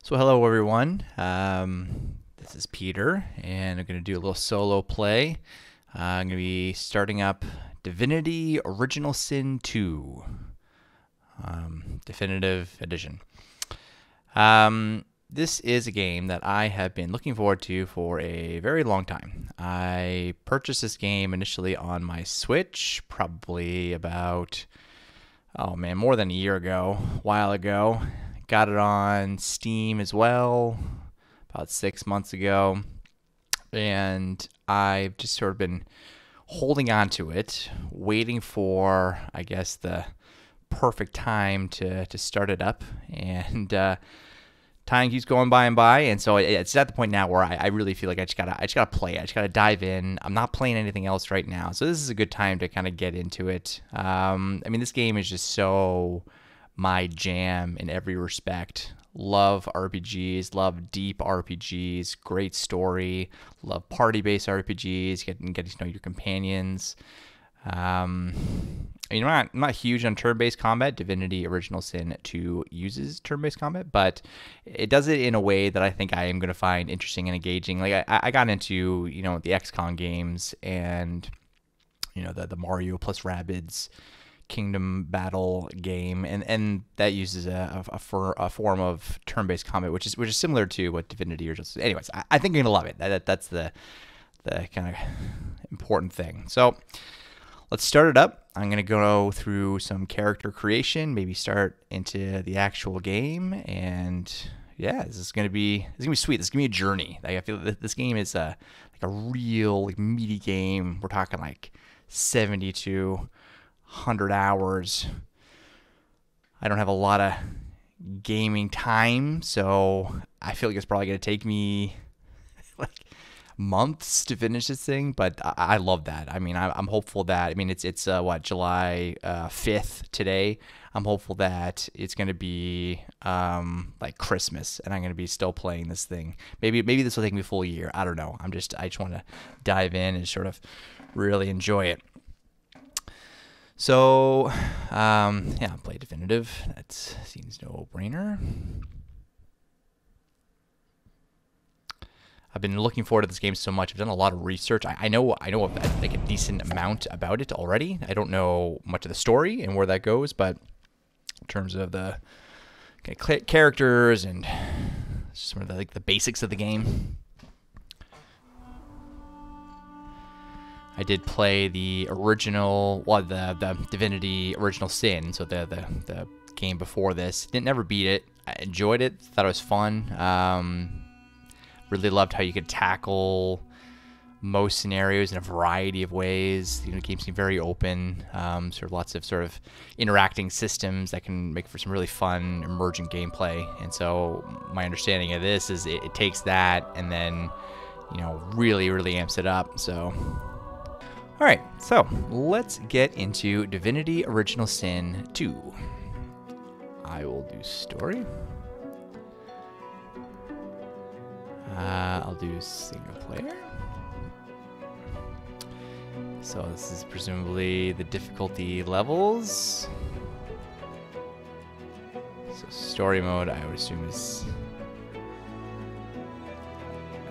So hello everyone, this is Peter, and I'm going to do a little solo play. I'm going to be starting up Divinity Original Sin 2, Definitive Edition. This is a game that I have been looking forward to for a very long time. I purchased this game initially on my Switch, probably about, more than a year ago, a while ago. Got it on Steam as well about 6 months ago, and I've just sort of been holding on to it, waiting for, I guess, the perfect time to start it up, and time keeps going by and by, and so it's at the point now where I really feel like I just gotta play it. I just gotta dive in. I'm not playing anything else right now, so this is a good time to kind of get into it. This game is just so my jam in every respect. Love RPGs, love deep RPGs, great story, love party-based RPGs, getting to know your companions. I'm not huge on turn-based combat. Divinity Original Sin 2 uses turn-based combat, but it does it in a way that I think I am going to find interesting and engaging. Like I got into, the XCOM games and, the Mario plus Rabbids Kingdom Battle game, and that uses a form of turn-based combat, which is similar to what Divinity Original Sin. Anyways, I think you're gonna love it. That's the kind of important thing. So let's start it up. I'm going to go through some character creation, maybe start into the actual game, and yeah, this is going to be sweet. This is going to be a journey. Like, I feel that this game is like a real meaty game. We're talking like 70 to 100 hours. I don't have a lot of gaming time, so I feel like it's probably going to take me like months to finish this thing, but I love that. I'm hopeful that, it's July 5th today. I'm hopeful that it's going to be like Christmas, and I'm going to be still playing this thing. Maybe this will take me a full year. I don't know. I just want to dive in and sort of really enjoy it. So, play Definitive. That seems no-brainer. I've been looking forward to this game so much. I've done a lot of research. I know like a decent amount about it already. I don't know much of the story and where that goes, but in terms of the characters and some of the basics of the game, I did play the original, the Divinity Original Sin, so the game before this. Didn't never beat it. I enjoyed it. Thought it was fun. Really loved how you could tackle most scenarios in a variety of ways. The game seemed very open. Sort of lots of sort of interacting systems that can make for some really fun, emergent gameplay. And so my understanding of this is it takes that and then, really, really amps it up. So, all right. So let's get into Divinity Original Sin 2. I will do story. I'll do single player. So this is presumably the difficulty levels. So story mode, I would assume is...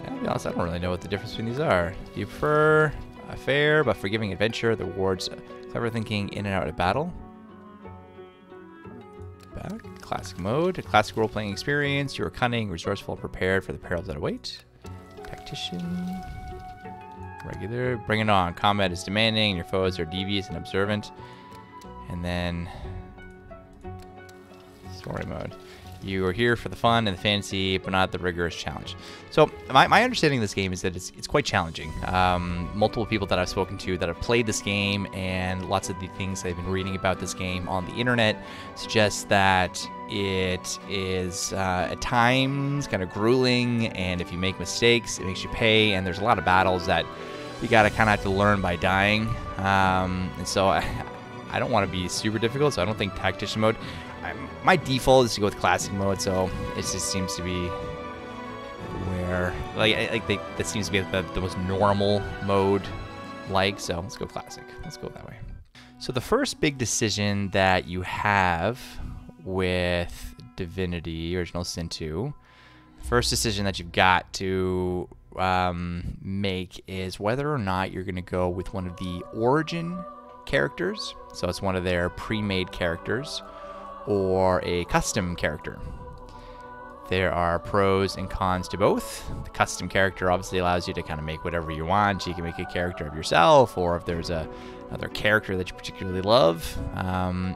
I'll be honest, I don't really know what the difference between these are. Do you prefer a fair but forgiving adventure that rewards clever thinking in and out of battle? Back. Classic mode, a classic role-playing experience. You are cunning, resourceful, and prepared for the perils that await. Tactician. Regular. Bring it on. Combat is demanding, and your foes are devious and observant. And then story mode. You are here for the fun and the fantasy, but not the rigorous challenge. So my understanding of this game is that it's quite challenging. Multiple people that I've spoken to that have played this game, and lots of the things I've been reading about this game on the internet suggest that it is at times kind of grueling, and if you make mistakes, it makes you pay, and there's a lot of battles that you gotta kind of have to learn by dying. And so I don't want to be super difficult, so I don't think tactician mode. My default is to go with classic mode, so it just seems to be where that seems to be the most normal mode. So let's go classic. Let's go that way. So the first big decision that you have with Divinity Original Sin 2 First decision that you've got to make is whether or not you're going to go with one of the origin characters, so it's one of their pre-made characters, or a custom character. There are pros and cons to both. The custom character obviously allows you to kind of make whatever you want. You can make a character of yourself, or if there's another character that you particularly love. I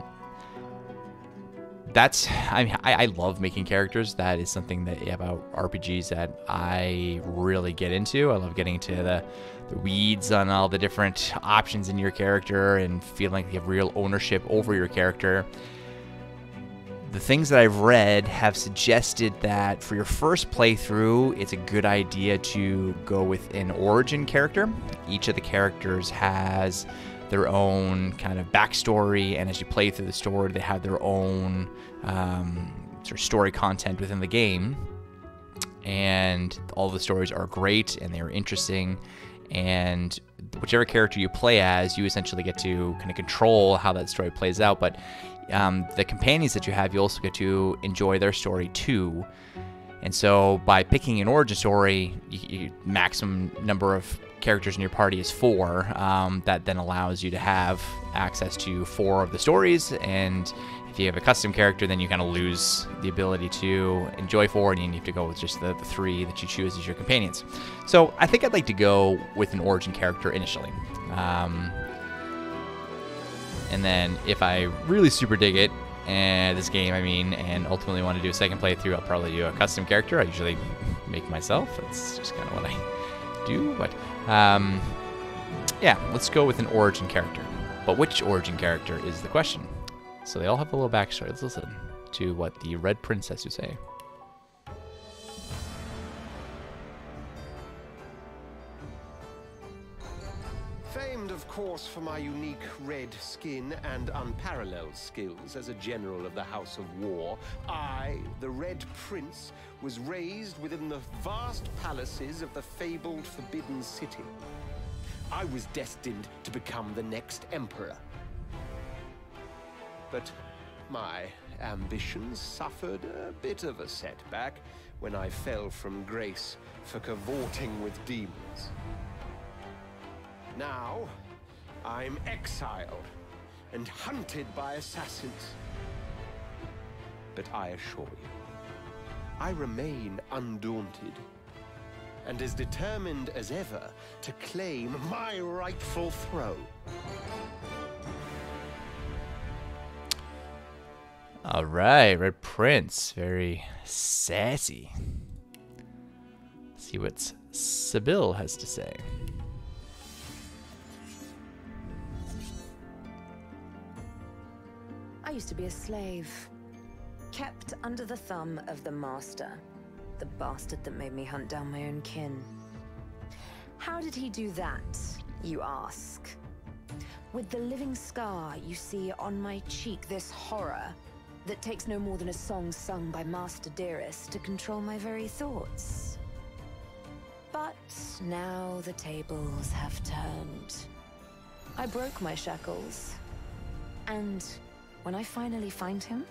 love making characters. That is something that about RPGs that I really get into. I love getting into the weeds on all the different options in your character and feeling like you have real ownership over your character. The things that I've read have suggested that for your first playthrough, it's a good idea to go with an origin character. Each of the characters has their own kind of backstory, and as you play through the story, they have their own sort of story content within the game. And all the stories are great and they're interesting. And whichever character you play as, you essentially get to kind of control how that story plays out. But the companions that you have, you also get to enjoy their story too. And so by picking an origin story, maximum number of characters in your party is 4. That then allows you to have access to 4 of the stories. And if you have a custom character, then you kind of lose the ability to enjoy 4, and you need to go with just the 3 that you choose as your companions. So I think I'd like to go with an origin character initially. And then if I really super dig it, and this game, and ultimately want to do a second playthrough, I'll probably do a custom character. I usually make myself. That's just kind of what I do. But yeah, let's go with an origin character. But which origin character is the question? So they all have a little backstory. Let's listen to what the Red Prince has to say. Famed, of course, for my unique red skin and unparalleled skills as a general of the House of War, I, the Red Prince, was raised within the vast palaces of the fabled Forbidden City. I was destined to become the next emperor. But my ambitions suffered a bit of a setback when I fell from grace for cavorting with demons. Now, I'm exiled and hunted by assassins. But I assure you, I remain undaunted and as determined as ever to claim my rightful throne. All right, Red Prince, very sassy. Let's see what Sybil has to say. I used to be a slave, kept under the thumb of the master, the bastard that made me hunt down my own kin. How did he do that, you ask? With the living scar you see on my cheek, this horror that takes no more than a song sung by Master Dearest to control my very thoughts. But now the tables have turned. I broke my shackles, and when I finally find him,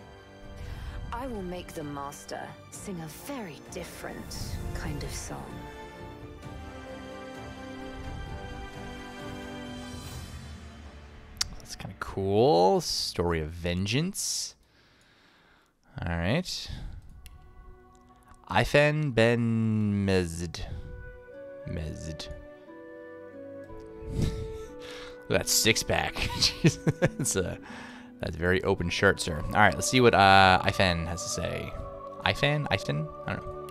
I will make the Master sing a very different kind of song. That's kind of cool. Story of vengeance. All right. Ifen Ben Mezd. Look at that six-pack. Jeez, that's a very open shirt, sir. All right, let's see what Ifen has to say. Ifen? I don't know.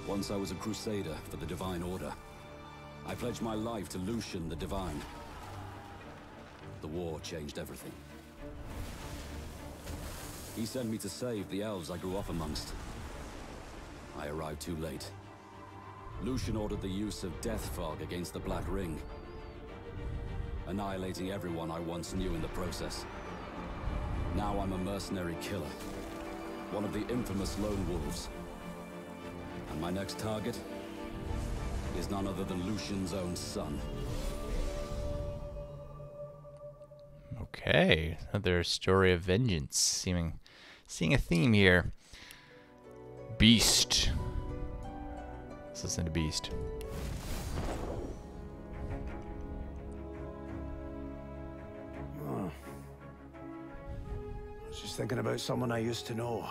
Once I was a crusader for the Divine Order. I pledged my life to Lucian the Divine. The war changed everything. He sent me to save the elves I grew up amongst. I arrived too late. Lucian ordered the use of death fog against the Black Ring, annihilating everyone I once knew in the process. Now I'm a mercenary killer, one of the infamous Lone Wolves. And my next target is none other than Lucian's own son. Okay, another story of vengeance. Seeing a theme here. Beast. Let's listen to Beast. Oh. I was just thinking about someone I used to know.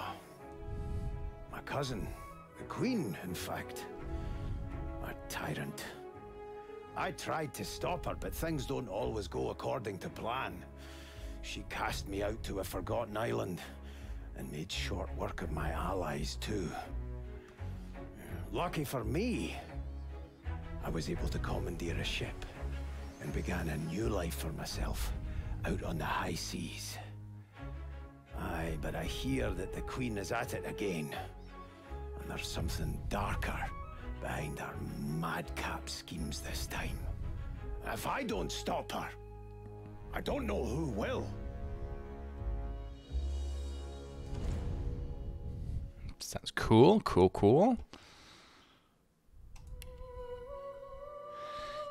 My cousin, the Queen, in fact. A tyrant. I tried to stop her, but things don't always go according to plan. She cast me out to a forgotten island, and made short work of my allies, too. Lucky for me, I was able to commandeer a ship, and began a new life for myself, out on the high seas. Aye, but I hear that the Queen is at it again, and there's something darker behind her madcap schemes this time. If I don't stop her, I don't know who will. Sounds cool, cool.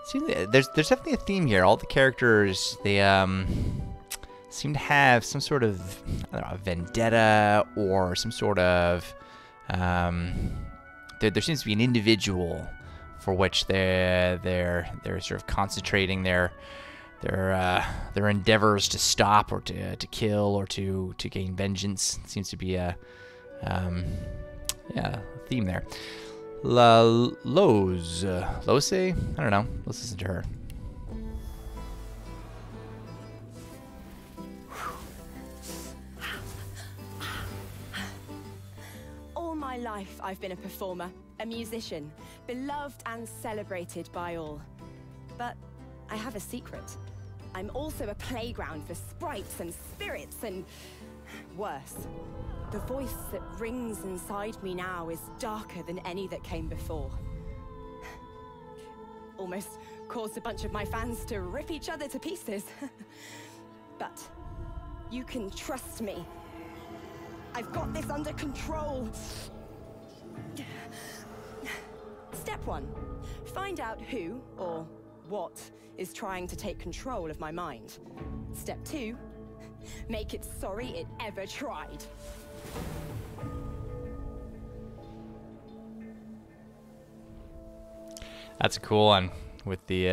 See, there's definitely a theme here. All the characters, they seem to have some sort of, I don't know, vendetta or some sort of there seems to be an individual for which they're sort of concentrating their endeavors to stop or to kill or to gain vengeance. It seems to be a theme there. Lose? I don't know. Let's listen to her. All my life I've been a performer, a musician, beloved and celebrated by all. But I have a secret. I'm also a playground for sprites and spirits and worse. The voice that rings inside me now is darker than any that came before. Almost caused a bunch of my fans to rip each other to pieces. But you can trust me. I've got this under control. Step 1. Find out who or what is trying to take control of my mind. Step 2. Make it sorry it ever tried. That's a cool one with the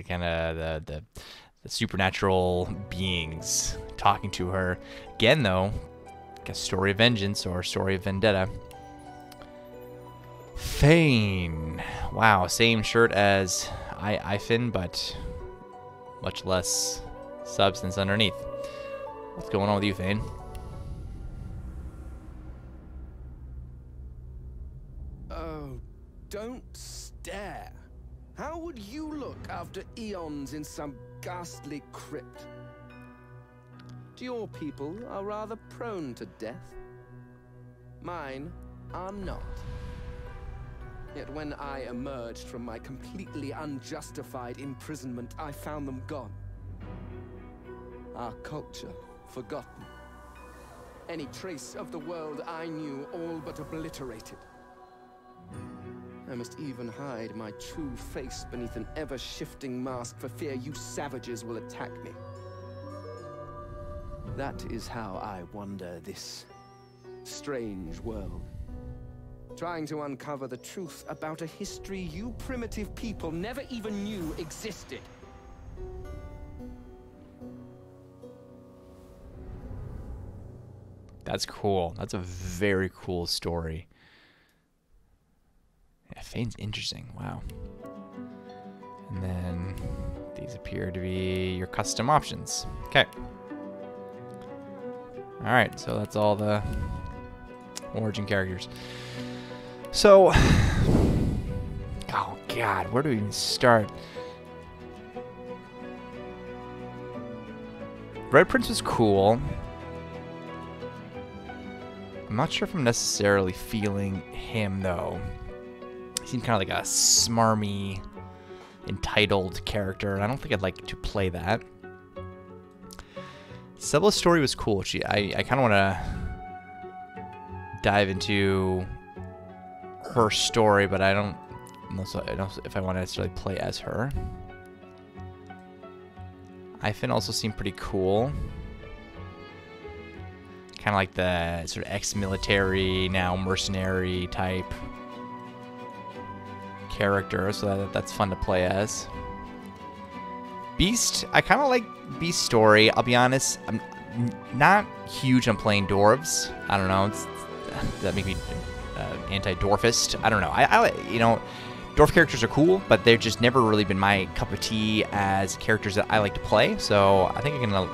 kind of the supernatural beings talking to her. Again, though, like a story of vengeance or a story of vendetta. Thane. Wow, same shirt as Ifin, but much less substance underneath. What's going on with you, Thane? Oh, don't stare. How would you look after eons in some ghastly crypt? Your people are rather prone to death. Mine are not. Yet when I emerged from my completely unjustified imprisonment, I found them gone. Our culture forgotten. Any trace of the world I knew all but obliterated. I must even hide my true face beneath an ever-shifting mask for fear you savages will attack me. That is how I wander this strange world. Trying to uncover the truth about a history you primitive people never even knew existed. That's cool. That's a very cool story. Yeah, Fane's interesting. Wow. And then these appear to be your custom options. Okay. Alright, so that's all the origin characters. So, oh god, where do we even start? Red Prince was cool. I'm not sure if I'm necessarily feeling him, though. He seemed kind of like a smarmy, entitled character, and I don't think I'd like to play that. Sebla's story was cool. I kind of want to dive into her story, but I don't know if I want to necessarily play as her. Ifin also seemed pretty cool. Kind of like the sort of ex-military, now mercenary type character, so that's fun to play as. Beast, I kind of like Beast's story. I'll be honest, I'm not huge on playing dwarves. I don't know. Does that make me anti-dwarfist? I don't know. I you know, dwarf characters are cool, but they've just never really been my cup of tea as characters that I like to play. So I think I'm gonna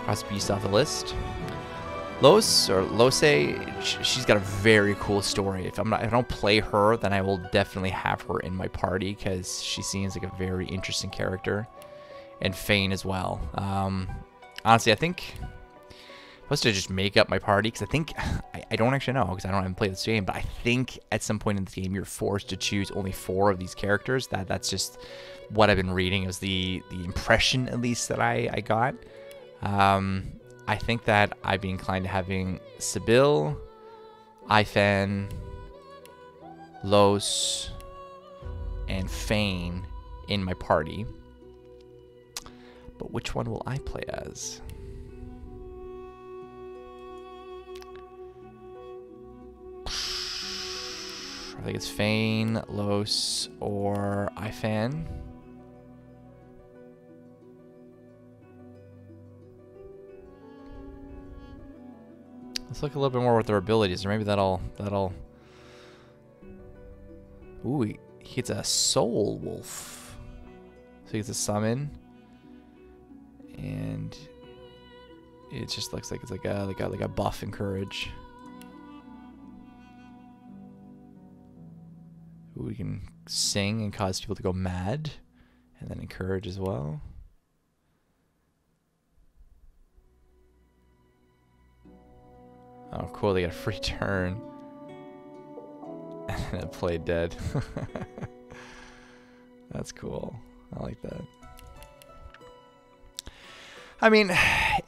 cross Beast off the list. Lose, she's got a very cool story. If I don't play her, then I will definitely have her in my party because she seems like a very interesting character. And Fane as well. Honestly, I think I'm supposed to just make up my party because I think I don't actually know because I don't even play this game. But I think at some point in the game you're forced to choose only 4 of these characters. That's just what I've been reading. It was the impression at least that I got. I think that I'd be inclined to having Sibyl, Ifan, Los, and Fane in my party. But which one will I play as? I think it's Fane, Los, or Ifan. Let's look a little bit more with their abilities, or maybe that'll. Ooh, he gets a soul wolf, so he gets a summon, and it just looks like it's like a buff and courage. Ooh, we can sing and cause people to go mad, and then encourage as well. Oh, cool, they got a free turn. And then play dead. That's cool. I like that. I mean, I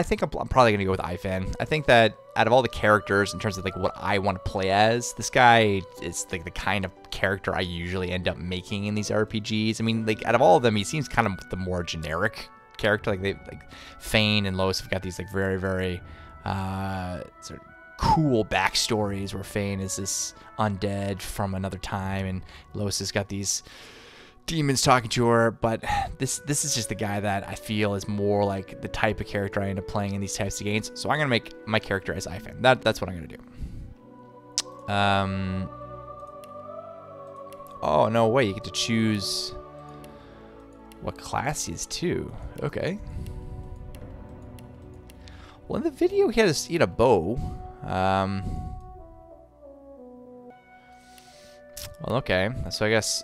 think I'm probably going to go with Ifan. I think that out of all the characters, in terms of like what I want to play as, this guy is like the kind of character I usually end up making in these RPGs. I mean, like out of all of them, he seems kind of the more generic character. Like Fane and Los have got these like very, very sort of cool backstories where Fane is this undead from another time and Los has got these demons talking to her. But this is just the guy that I feel is more like the type of character I end up playing in these types of games. So I'm gonna make my character as Ifan. That's what I'm gonna do. Oh no way, you get to choose what class he is too. Okay. Well, in the video, he had a bow. Well, okay. So I guess.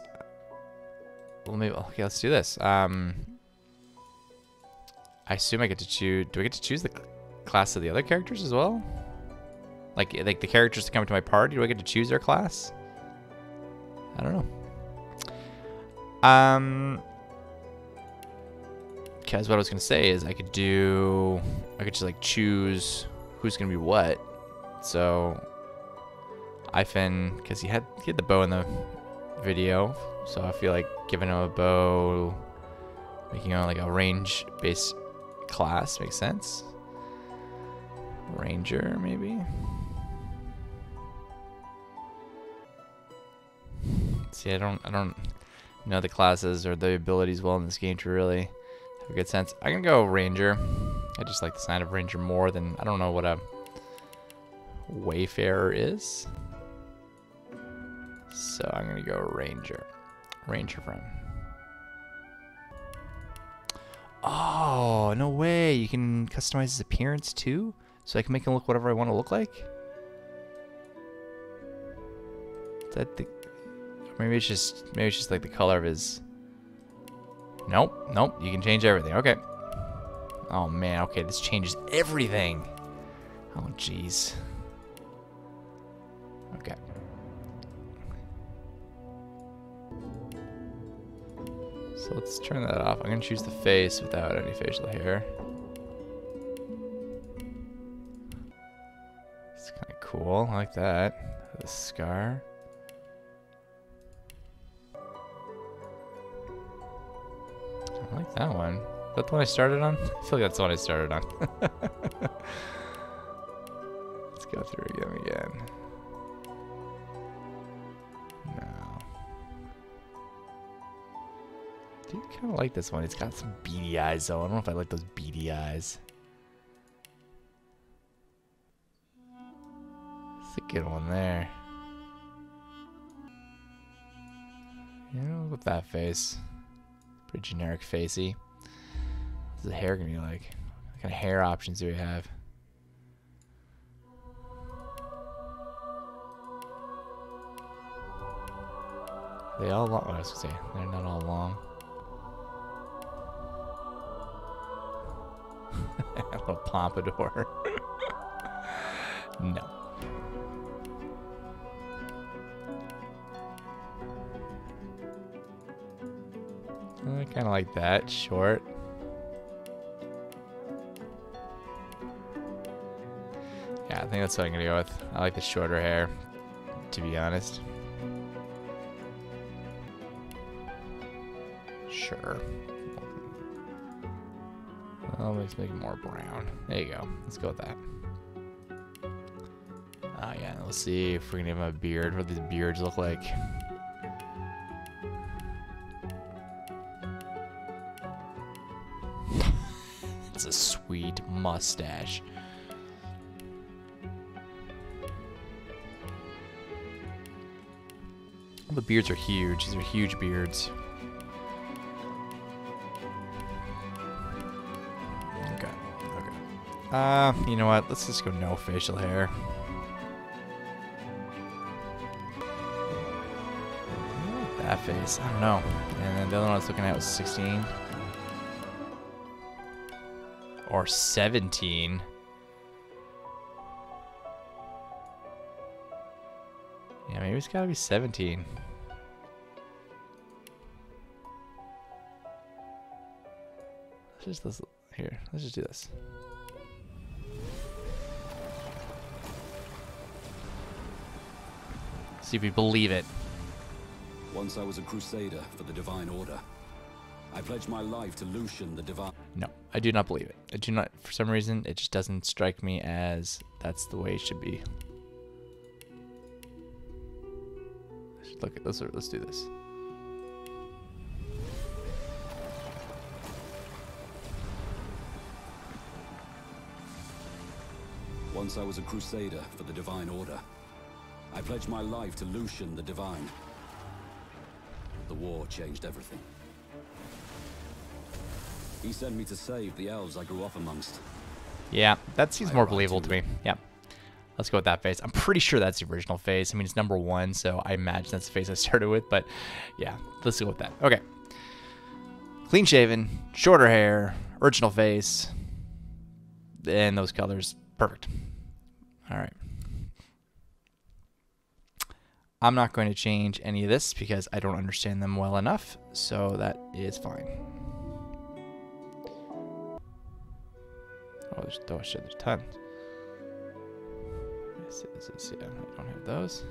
Well, maybe. Okay, let's do this. I assume I get to choose. Do I get to choose the class of the other characters as well? Like the characters that come into my party. Do I get to choose their class? I don't know. Because what I was gonna say is I could just like choose who's gonna be what. So Ifan, because he had the bow in the video, so I feel like giving him a bow, making him like a range-based class makes sense. Ranger, maybe. See, I don't know the classes or the abilities well in this game to really have a good sense. I'm gonna go Ranger. I just like the sound of Ranger more than, I don't know what a Wayfarer is. So I'm gonna go Ranger. Ranger friend. Oh, no way. You can customize his appearance too? So I can make him look whatever I want to look like? Is that the... Maybe it's just like the color of his... Nope. You can change everything. Okay. Oh, man. Okay, this changes everything. Oh, jeez. Okay. So let's turn that off. I'm going to choose the face without any facial hair. It's kind of cool. I like that. The scar. I like that one. Is that the one I started on? I feel like that's the one I started on. Let's go through them again. No. I do kind of like this one. It's got some beady eyes, though. I don't know if I like those beady eyes. It's a good one there. Yeah, look at that face. Pretty generic facey. What's the hair gonna be like? What kind of hair options do we have? They all long. What I was gonna say, they're not all long. A little pompadour. No. I kind of like that. Short. Yeah, I think that's what I'm gonna go with. I like the shorter hair, to be honest. Sure. Well, let's make it more brown. There you go. Let's go with that. Oh yeah, let's see if we're gonna give him a beard. What do these beards look like? It's a sweet mustache. The beards are huge. These are huge beards. Okay. Okay. You know what? Let's just go no facial hair. That face. I don't know. And then the other one I was looking at was 16. Or 17. Yeah, maybe it's gotta be 17. Let's just do this. See if we believe it. Once I was a crusader for the Divine Order. I pledged my life to Lucian the Divine. No, I do not believe it. I do not, for some reason, it just doesn't strike me as that's the way it should be. Look at let's do this. Once I was a crusader for the Divine Order. I pledged my life to Lucian the Divine. The war changed everything. He sent me to save the elves I grew up amongst. Yeah, that seems more believable to me. Yeah. Let's go with that face. I'm pretty sure that's the original face. I mean, it's number 1, so I imagine that's the face I started with, but yeah, let's go with that. Okay. Clean shaven, shorter hair, original face, and those colors. Perfect. All right. I'm not going to change any of this because I don't understand them well enough, so that is fine. Oh shit, there's tons. Yeah, I don't have those.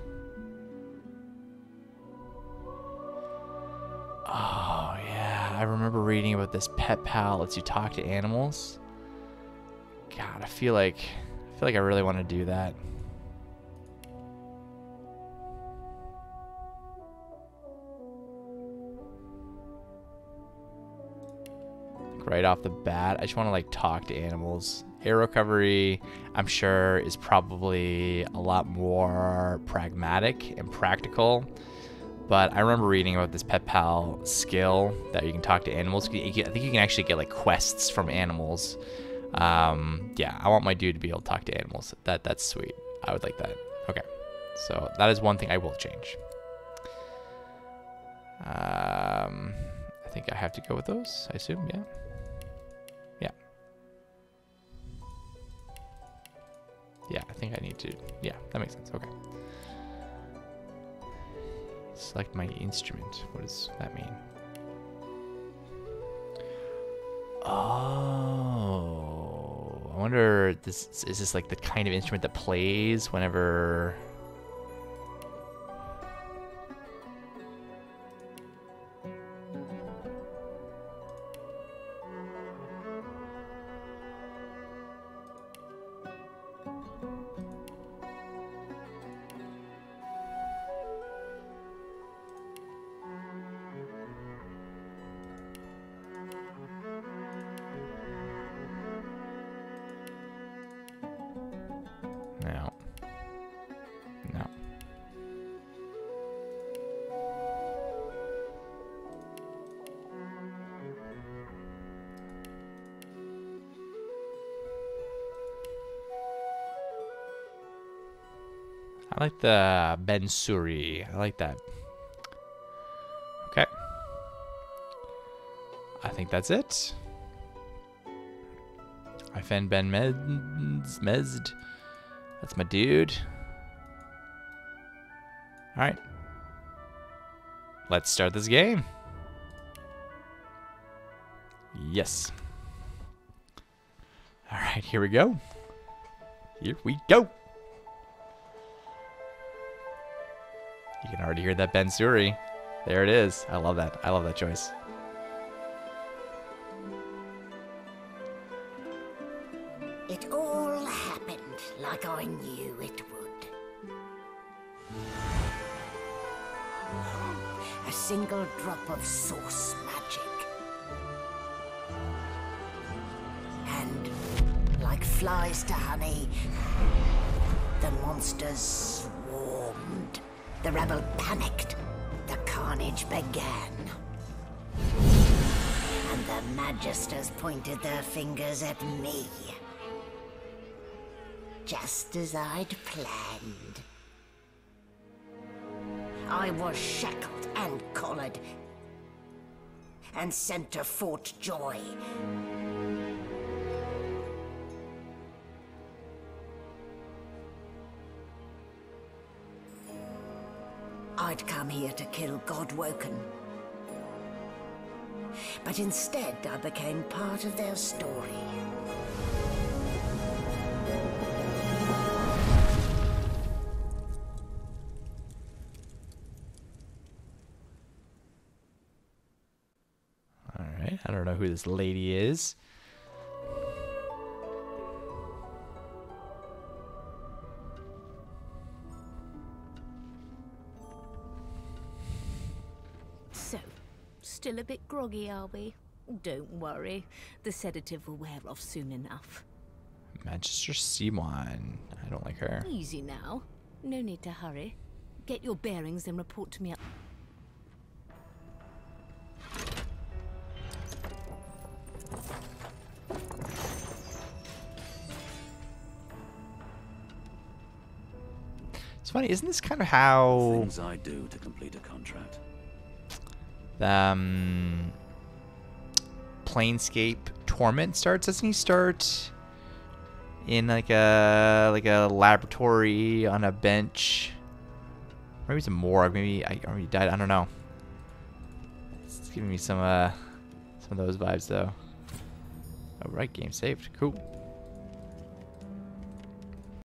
Oh yeah, I remember reading about this pet pal lets you talk to animals. God, I feel like I really want to do that. Right off the bat, I just want to like talk to animals. Air recovery, I'm sure, is probably a lot more pragmatic and practical. But I remember reading about this pet pal skill that you can talk to animals. I think you can actually get like quests from animals. Yeah, I want my dude to be able to talk to animals. That's sweet. I would like that. Okay, so that is one thing I will change. I think I have to go with those, I assume, yeah. Yeah, I think I need to. Yeah, that makes sense. Okay. Select my instrument. What does that mean? Oh, I wonder. Is this like the kind of instrument that plays whenever? I like the Ben Suri. I like that. Okay. I think that's it. I found Ben Mezd. That's my dude. Alright. Let's start this game. Yes. Alright, here we go. Here we go. You can already hear that Ben Suri. There it is. I love that. I love that choice. It all happened like I knew it would. A single drop of source magic. And, like flies to honey, the monsters swarmed. The rebel panicked. The carnage began. And the magisters pointed their fingers at me. Just as I'd planned. I was shackled and collared, and sent to Fort Joy. I'd come here to kill Godwoken. But instead, I became part of their story. Alright, I don't know who this lady is. So, still a bit groggy, are we? Don't worry. The sedative will wear off soon enough. Manchester Seawan. I don't like her. Easy now. No need to hurry. Get your bearings and report to me. It's funny, isn't this kind of how Things I do to complete a contract. Planescape Torment starts? Doesn't he start in like a laboratory on a bench? Maybe it's a morgue. Maybe I already died. I don't know. It's giving me some of those vibes though. Oh, right, game saved. Cool.